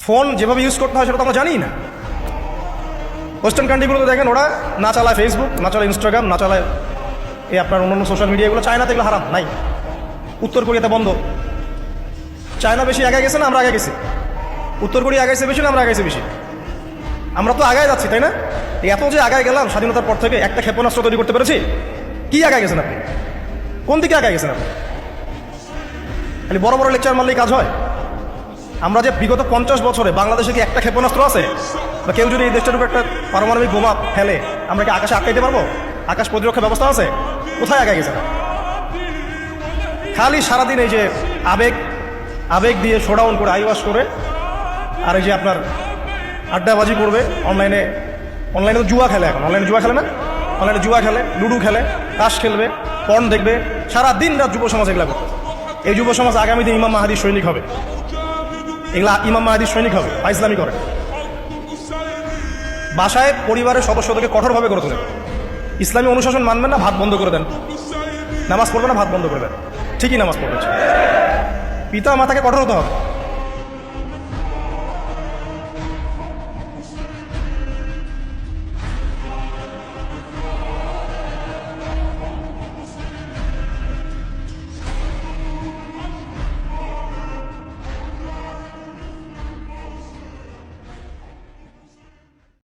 Phone যেভাবে use করতে হয় সেটা তো আমরা জানি না। ওয়েস্টার্ন কান্ট্রিগুলোতে দেখেন ওরা না চালায় ফেসবুক, না চালায় ইনস্টাগ্রাম, না চালায় এই আপনার অন্যান্য সোশ্যাল মিডিয়াগুলো। চায়নাতে এগুলো হারাম, নাই। উত্তর কোরিয়াতে বন্ধ। চায়না বেশি আগে গেছে না আমরা আগে গেছি? উত্তর কোরিয়া আগাইছে বেশি না আমরা আগাইছি বেশি? আমরা তো আগায় যাচ্ছি, তাই না? এত যে আগায় গেলাম স্বাধীনতার পর থেকে, একটা ক্ষেপণাস্ত্র তৈরি করতে পেরেছি? কি আগায় গেছেন আপনি? কোন দিকে আগায় গেছেন আপনি? খালি বড় বড় লেকচার মারলেই কাজ হয়? আমরা যে বিগত 50 বছরে বাংলাদেশে কি একটা ক্ষেপণাস্ত্র আছে? বা কেউ যদি এই দেশটার উপর একটা পারমাণবিক বোমা ফেলে আমরা কি আকাশে আটকাইতে পারবো? আকাশ প্রতিরক্ষা ব্যবস্থা আছে? কোথায় আগায় গেছে? খালি সারাদিন এই যে আবেগ দিয়ে শোডাউন করে, আইওয়াশ করে, আর এই যে আপনার আড্ডাবাজি করবে অনলাইনে তো জুয়া খেলে। এখন অনলাইনে জুয়া খেলে না? অনলাইনে জুয়া খেলে, লুডু খেলে, তাস খেলবে, পর্ন দেখবে, সারাদিন রাত যুব সমাজ এগুলা করবে। এই যুব সমাজ আগামীতে ইমাম মাহাদির সৈনিক হবে। এগুলা ইমাম মাহাদির সৈনিক হবে, ইসলামী করে। বাসায় পরিবারের সদস্যদেরকে কঠোরভাবে করে তোলেন। ইসলামী অনুশাসন মানবেন না, ভাত বন্ধ করে দেন। নামাজ পড়বে না, ভাত বন্ধ করে দেন। ঠিকই নামাজ পড়বে। পিতা মাতাকে কঠোর হতে হবে।